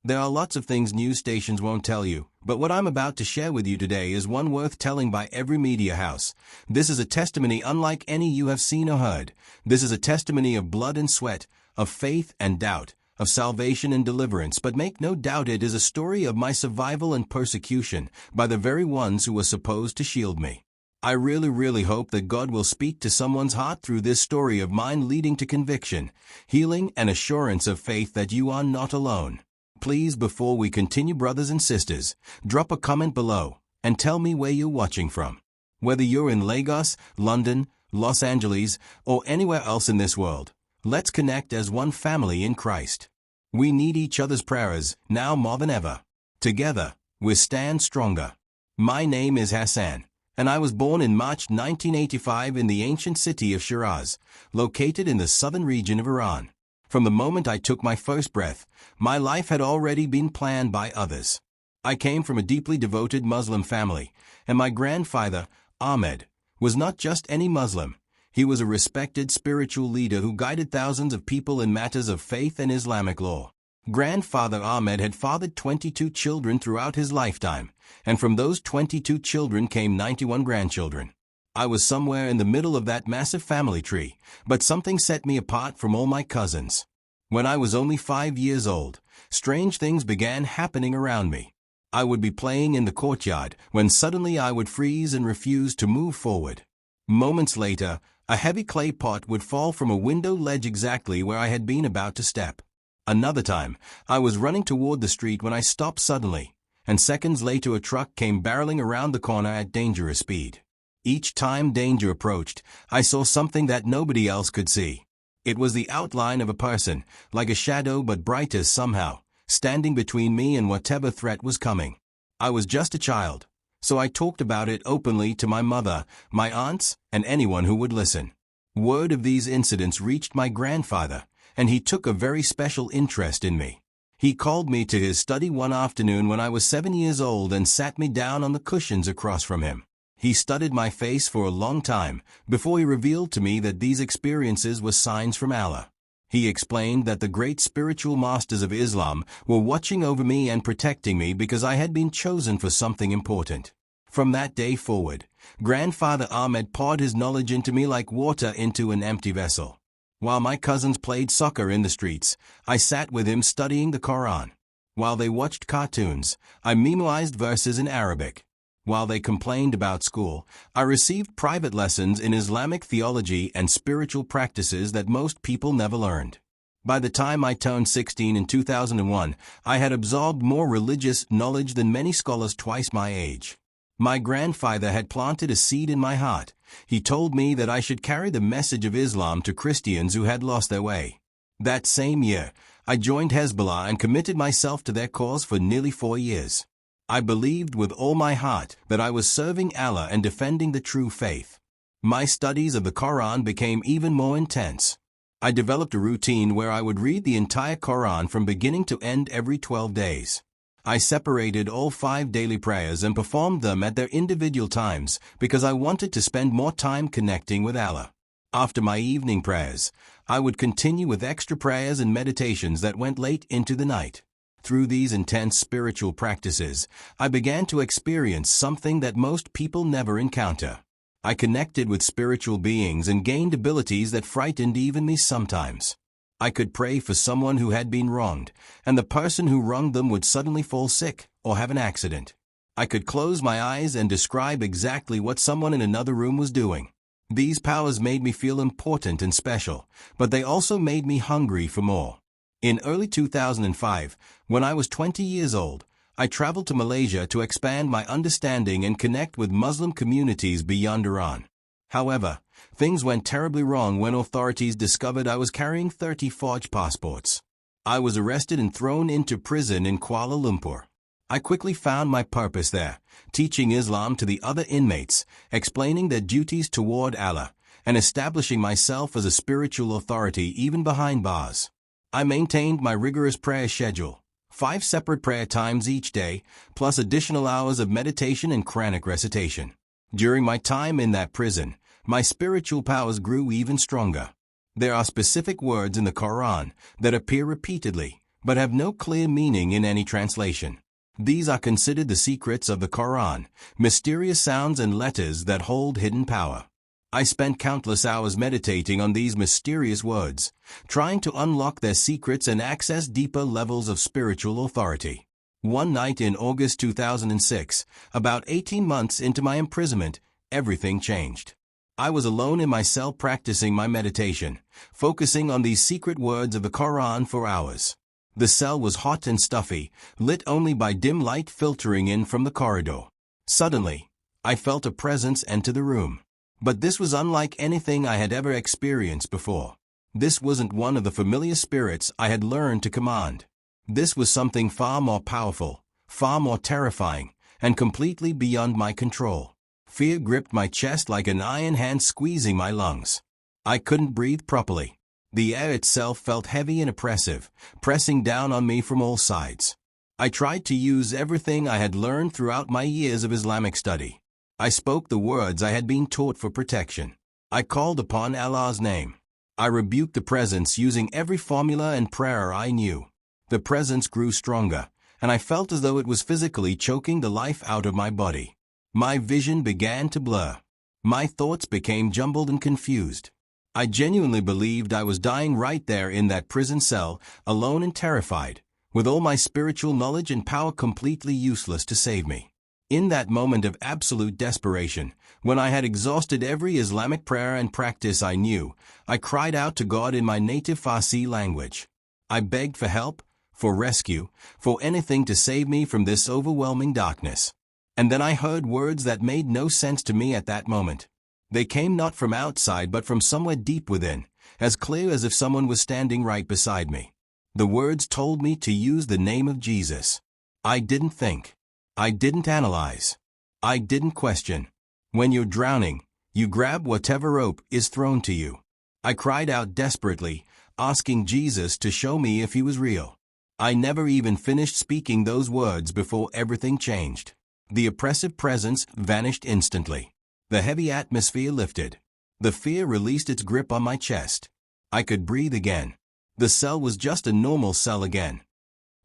There are lots of things news stations won't tell you, but what I'm about to share with you today is one worth telling by every media house. This is a testimony unlike any you have seen or heard. This is a testimony of blood and sweat, of faith and doubt, of salvation and deliverance, but make no doubt it is a story of my survival and persecution by the very ones who were supposed to shield me. I really hope that God will speak to someone's heart through this story of mine, leading to conviction, healing, and assurance of faith that you are not alone. Please, before we continue, brothers and sisters, drop a comment below and tell me where you're watching from. Whether you're in Lagos, London, Los Angeles, or anywhere else in this world, let's connect as one family in Christ. We need each other's prayers, now more than ever. Together, we stand stronger. My name is Hassan, and I was born in March 1985 in the ancient city of Shiraz, located in the southern region of Iran. From the moment I took my first breath, my life had already been planned by others. I came from a deeply devoted Muslim family, and my grandfather, Ahmed, was not just any Muslim. He was a respected spiritual leader who guided thousands of people in matters of faith and Islamic law. Grandfather Ahmed had fathered 22 children throughout his lifetime, and from those 22 children came 91 grandchildren. I was somewhere in the middle of that massive family tree, but something set me apart from all my cousins. When I was only 5 years old, strange things began happening around me. I would be playing in the courtyard when suddenly I would freeze and refuse to move forward. Moments later, a heavy clay pot would fall from a window ledge exactly where I had been about to step. Another time, I was running toward the street when I stopped suddenly, and seconds later a truck came barreling around the corner at dangerous speed. Each time danger approached, I saw something that nobody else could see. It was the outline of a person, like a shadow but brighter somehow, standing between me and whatever threat was coming. I was just a child, so I talked about it openly to my mother, my aunts, and anyone who would listen. Word of these incidents reached my grandfather, and he took a very special interest in me. He called me to his study one afternoon when I was 7 years old and sat me down on the cushions across from him. He studied my face for a long time before he revealed to me that these experiences were signs from Allah. He explained that the great spiritual masters of Islam were watching over me and protecting me because I had been chosen for something important. From that day forward, Grandfather Ahmed poured his knowledge into me like water into an empty vessel. While my cousins played soccer in the streets, I sat with him studying the Quran. While they watched cartoons, I memorized verses in Arabic. While they complained about school, I received private lessons in Islamic theology and spiritual practices that most people never learned. By the time I turned 16 in 2001, I had absorbed more religious knowledge than many scholars twice my age. My grandfather had planted a seed in my heart. He told me that I should carry the message of Islam to Christians who had lost their way. That same year, I joined Hezbollah and committed myself to their cause for nearly 4 years. I believed with all my heart that I was serving Allah and defending the true faith. My studies of the Quran became even more intense. I developed a routine where I would read the entire Quran from beginning to end every 12 days. I separated all 5 daily prayers and performed them at their individual times because I wanted to spend more time connecting with Allah. After my evening prayers, I would continue with extra prayers and meditations that went late into the night. Through these intense spiritual practices, I began to experience something that most people never encounter. I connected with spiritual beings and gained abilities that frightened even me sometimes. I could pray for someone who had been wronged, and the person who wronged them would suddenly fall sick or have an accident. I could close my eyes and describe exactly what someone in another room was doing. These powers made me feel important and special, but they also made me hungry for more. In early 2005, when I was 20 years old, I traveled to Malaysia to expand my understanding and connect with Muslim communities beyond Iran. However, things went terribly wrong when authorities discovered I was carrying 30 forged passports. I was arrested and thrown into prison in Kuala Lumpur. I quickly found my purpose there, teaching Islam to the other inmates, explaining their duties toward Allah, and establishing myself as a spiritual authority even behind bars. I maintained my rigorous prayer schedule, 5 separate prayer times each day, plus additional hours of meditation and Quranic recitation. During my time in that prison, my spiritual powers grew even stronger. There are specific words in the Quran that appear repeatedly, but have no clear meaning in any translation. These are considered the secrets of the Quran, mysterious sounds and letters that hold hidden power. I spent countless hours meditating on these mysterious words, trying to unlock their secrets and access deeper levels of spiritual authority. One night in August 2006, about 18 months into my imprisonment, everything changed. I was alone in my cell practicing my meditation, focusing on these secret words of the Quran for hours. The cell was hot and stuffy, lit only by dim light filtering in from the corridor. Suddenly, I felt a presence enter the room. But this was unlike anything I had ever experienced before. This wasn't one of the familiar spirits I had learned to command. This was something far more powerful, far more terrifying, and completely beyond my control. Fear gripped my chest like an iron hand squeezing my lungs. I couldn't breathe properly. The air itself felt heavy and oppressive, pressing down on me from all sides. I tried to use everything I had learned throughout my years of Islamic study. I spoke the words I had been taught for protection. I called upon Allah's name. I rebuked the presence using every formula and prayer I knew. The presence grew stronger, and I felt as though it was physically choking the life out of my body. My vision began to blur. My thoughts became jumbled and confused. I genuinely believed I was dying right there in that prison cell, alone and terrified, with all my spiritual knowledge and power completely useless to save me. In that moment of absolute desperation, when I had exhausted every Islamic prayer and practice I knew, I cried out to God in my native Farsi language. I begged for help, for rescue, for anything to save me from this overwhelming darkness. And then I heard words that made no sense to me at that moment. They came not from outside but from somewhere deep within, as clear as if someone was standing right beside me. The words told me to use the name of Jesus. I didn't think. I didn't analyze. I didn't question. When you're drowning, you grab whatever rope is thrown to you. I cried out desperately, asking Jesus to show me if he was real. I never even finished speaking those words before everything changed. The oppressive presence vanished instantly. The heavy atmosphere lifted. The fear released its grip on my chest. I could breathe again. The cell was just a normal cell again.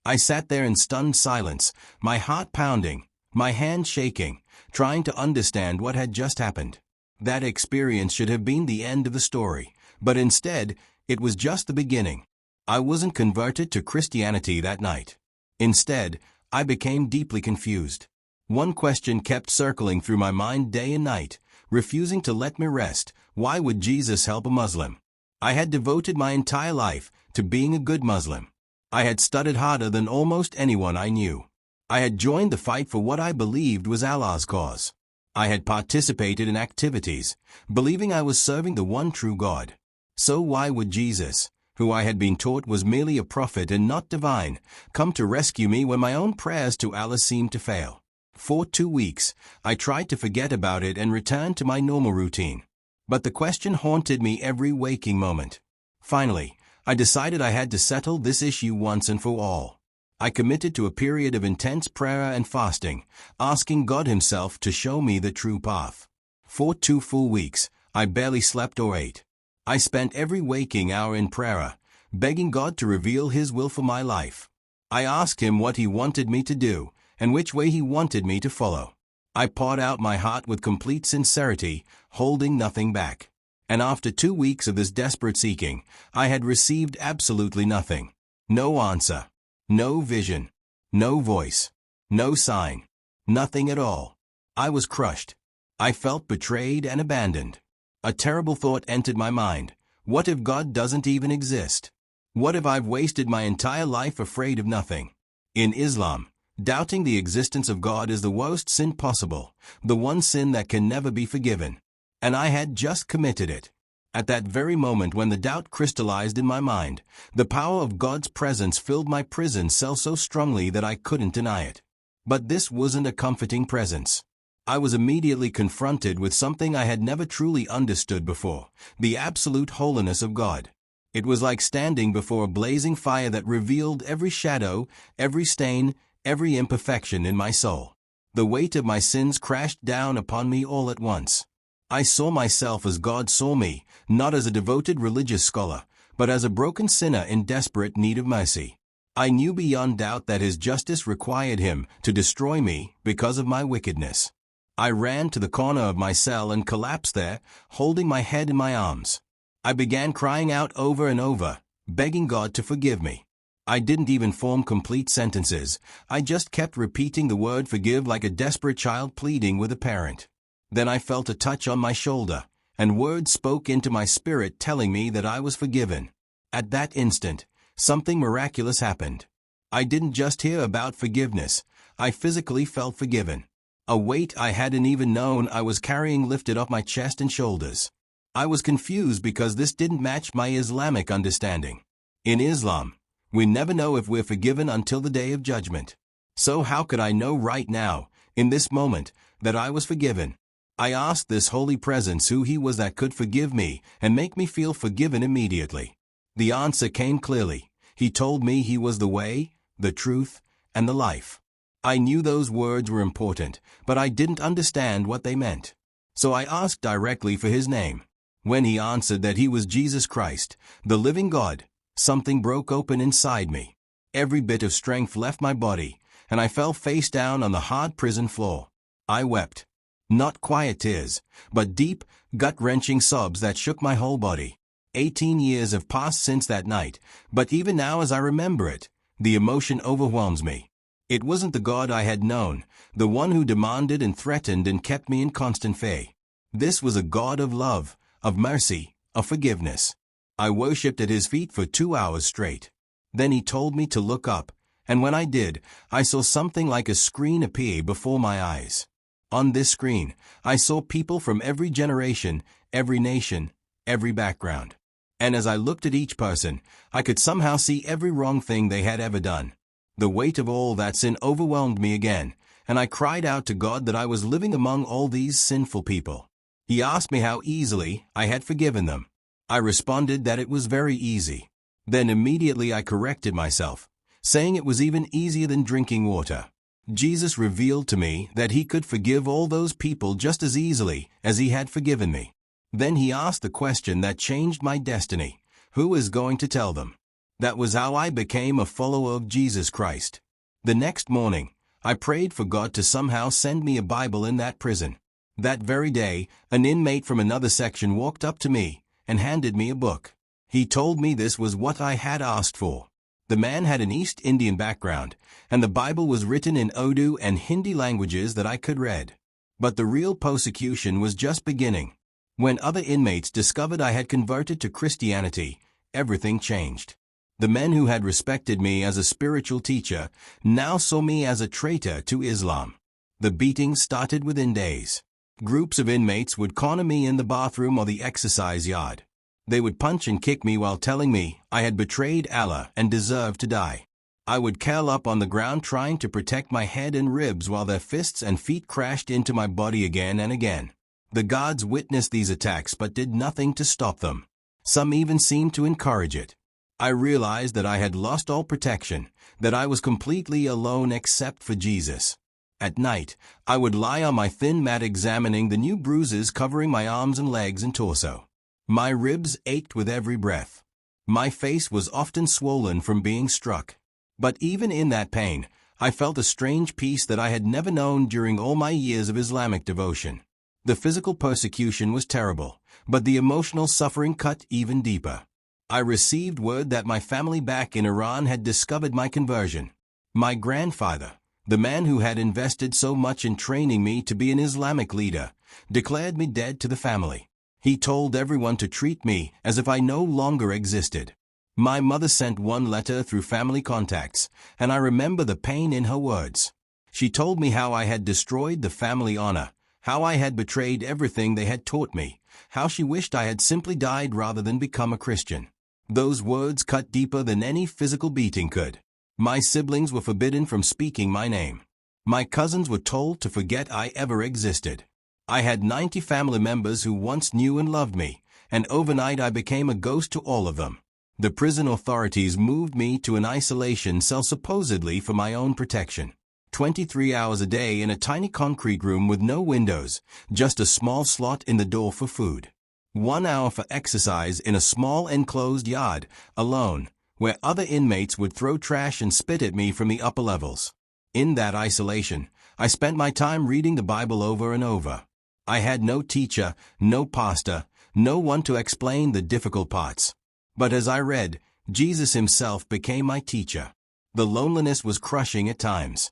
I sat there in stunned silence, my heart pounding, my hand shaking, trying to understand what had just happened. That experience should have been the end of the story, but instead, it was just the beginning. I wasn't converted to Christianity that night. Instead, I became deeply confused. One question kept circling through my mind day and night, refusing to let me rest. Why would Jesus help a Muslim? I had devoted my entire life to being a good Muslim. I had studied harder than almost anyone I knew. I had joined the fight for what I believed was Allah's cause. I had participated in activities, believing I was serving the one true God. So why would Jesus, who I had been taught was merely a prophet and not divine, come to rescue me when my own prayers to Allah seemed to fail? For 2 weeks, I tried to forget about it and return to my normal routine. But the question haunted me every waking moment. Finally, I decided I had to settle this issue once and for all. I committed to a period of intense prayer and fasting, asking God himself to show me the true path. For 2 full weeks, I barely slept or ate. I spent every waking hour in prayer, begging God to reveal his will for my life. I asked him what he wanted me to do, and which way he wanted me to follow. I poured out my heart with complete sincerity, holding nothing back. And after 2 weeks of this desperate seeking, I had received absolutely nothing. No answer. No vision. No voice. No sign. Nothing at all. I was crushed. I felt betrayed and abandoned. A terrible thought entered my mind. What if God doesn't even exist? What if I've wasted my entire life afraid of nothing? In Islam, doubting the existence of God is the worst sin possible, the one sin that can never be forgiven. And I had just committed it. At that very moment when the doubt crystallized in my mind, the power of God's presence filled my prison cell so strongly that I couldn't deny it. But this wasn't a comforting presence. I was immediately confronted with something I had never truly understood before, the absolute holiness of God. It was like standing before a blazing fire that revealed every shadow, every stain, every imperfection in my soul. The weight of my sins crashed down upon me all at once. I saw myself as God saw me, not as a devoted religious scholar, but as a broken sinner in desperate need of mercy. I knew beyond doubt that his justice required him to destroy me because of my wickedness. I ran to the corner of my cell and collapsed there, holding my head in my arms. I began crying out over and over, begging God to forgive me. I didn't even form complete sentences. I just kept repeating the word forgive like a desperate child pleading with a parent. Then I felt a touch on my shoulder, and words spoke into my spirit telling me that I was forgiven. At that instant, something miraculous happened. I didn't just hear about forgiveness, I physically felt forgiven. A weight I hadn't even known I was carrying lifted off my chest and shoulders. I was confused because this didn't match my Islamic understanding. In Islam, we never know if we're forgiven until the day of judgment. So how could I know right now, in this moment, that I was forgiven? I asked this holy presence who he was that could forgive me and make me feel forgiven immediately. The answer came clearly. He told me he was the way, the truth, and the life. I knew those words were important, but I didn't understand what they meant. So I asked directly for his name. When he answered that he was Jesus Christ, the living God, something broke open inside me. Every bit of strength left my body, and I fell face down on the hard prison floor. I wept. Not quiet tears, but deep, gut-wrenching sobs that shook my whole body. 18 years have passed since that night, but even now as I remember it, the emotion overwhelms me. It wasn't the God I had known, the one who demanded and threatened and kept me in constant fear. This was a God of love, of mercy, of forgiveness. I worshipped at his feet for 2 hours straight. Then he told me to look up, and when I did, I saw something like a screen appear before my eyes. On this screen, I saw people from every generation, every nation, every background. And as I looked at each person, I could somehow see every wrong thing they had ever done. The weight of all that sin overwhelmed me again, and I cried out to God that I was living among all these sinful people. He asked me how easily I had forgiven them. I responded that it was very easy. Then immediately I corrected myself, saying it was even easier than drinking water. Jesus revealed to me that he could forgive all those people just as easily as he had forgiven me. Then he asked the question that changed my destiny: who is going to tell them? That was how I became a follower of Jesus Christ. The next morning, I prayed for God to somehow send me a Bible in that prison. That very day, an inmate from another section walked up to me and handed me a book. He told me this was what I had asked for. The man had an East Indian background, and the Bible was written in Urdu and Hindi languages that I could read. But the real persecution was just beginning. When other inmates discovered I had converted to Christianity, everything changed. The men who had respected me as a spiritual teacher now saw me as a traitor to Islam. The beatings started within days. Groups of inmates would corner me in the bathroom or the exercise yard. They would punch and kick me while telling me I had betrayed Allah and deserved to die. I would curl up on the ground trying to protect my head and ribs while their fists and feet crashed into my body again and again. The guards witnessed these attacks but did nothing to stop them. Some even seemed to encourage it. I realized that I had lost all protection, that I was completely alone except for Jesus. At night, I would lie on my thin mat examining the new bruises covering my arms and legs and torso. My ribs ached with every breath. My face was often swollen from being struck. But even in that pain, I felt a strange peace that I had never known during all my years of Islamic devotion. The physical persecution was terrible, but the emotional suffering cut even deeper. I received word that my family back in Iran had discovered my conversion. My grandfather, the man who had invested so much in training me to be an Islamic leader, declared me dead to the family. He told everyone to treat me as if I no longer existed. My mother sent one letter through family contacts, and I remember the pain in her words. She told me how I had destroyed the family honor, how I had betrayed everything they had taught me, how she wished I had simply died rather than become a Christian. Those words cut deeper than any physical beating could. My siblings were forbidden from speaking my name. My cousins were told to forget I ever existed. I had 90 family members who once knew and loved me, and overnight I became a ghost to all of them. The prison authorities moved me to an isolation cell supposedly for my own protection. 23 hours a day in a tiny concrete room with no windows, just a small slot in the door for food. 1 hour for exercise in a small enclosed yard, alone, where other inmates would throw trash and spit at me from the upper levels. In that isolation, I spent my time reading the Bible over and over. I had no teacher, no pastor, no one to explain the difficult parts. But as I read, Jesus himself became my teacher. The loneliness was crushing at times.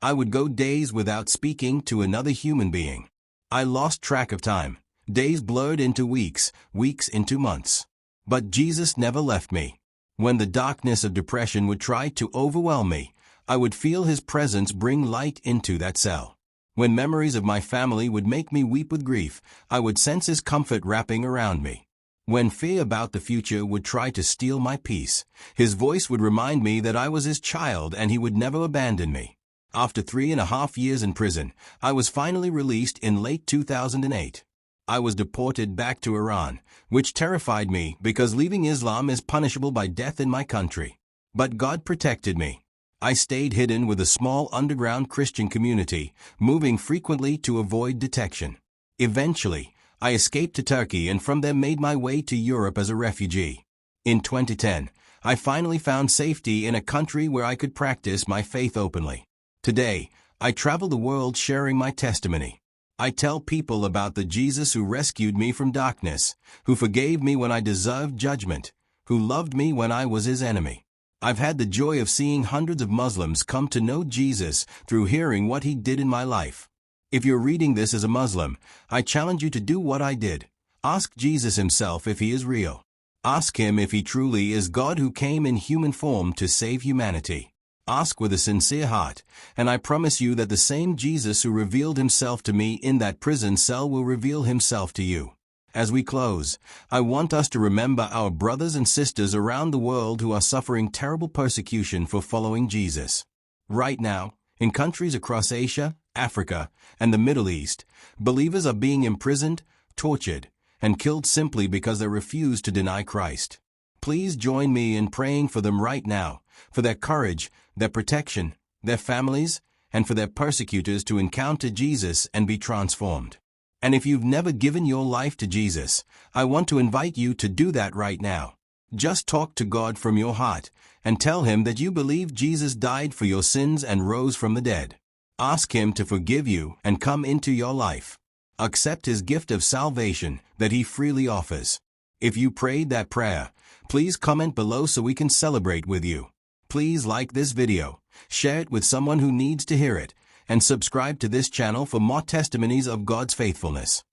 I would go days without speaking to another human being. I lost track of time. Days blurred into weeks, weeks into months. But Jesus never left me. When the darkness of depression would try to overwhelm me, I would feel his presence bring light into that cell. When memories of my family would make me weep with grief, I would sense his comfort wrapping around me. When fear about the future would try to steal my peace, his voice would remind me that I was his child and he would never abandon me. After 3.5 years in prison, I was finally released in late 2008. I was deported back to Iran, which terrified me because leaving Islam is punishable by death in my country. But God protected me. I stayed hidden with a small underground Christian community, moving frequently to avoid detection. Eventually, I escaped to Turkey and from there made my way to Europe as a refugee. In 2010, I finally found safety in a country where I could practice my faith openly. Today, I travel the world sharing my testimony. I tell people about the Jesus who rescued me from darkness, who forgave me when I deserved judgment, who loved me when I was his enemy. I've had the joy of seeing hundreds of Muslims come to know Jesus through hearing what he did in my life. If you're reading this as a Muslim, I challenge you to do what I did. Ask Jesus himself if he is real. Ask him if he truly is God who came in human form to save humanity. Ask with a sincere heart, and I promise you that the same Jesus who revealed himself to me in that prison cell will reveal himself to you. As we close, I want us to remember our brothers and sisters around the world who are suffering terrible persecution for following Jesus. Right now, in countries across Asia, Africa, and the Middle East, believers are being imprisoned, tortured, and killed simply because they refuse to deny Christ. Please join me in praying for them right now, for their courage, their protection, their families, and for their persecutors to encounter Jesus and be transformed. And if you've never given your life to Jesus, I want to invite you to do that right now. Just talk to God from your heart and tell him that you believe Jesus died for your sins and rose from the dead. Ask him to forgive you and come into your life. Accept his gift of salvation that he freely offers. If you prayed that prayer, please comment below so we can celebrate with you. Please like this video, share it with someone who needs to hear it, and subscribe to this channel for more testimonies of God's faithfulness.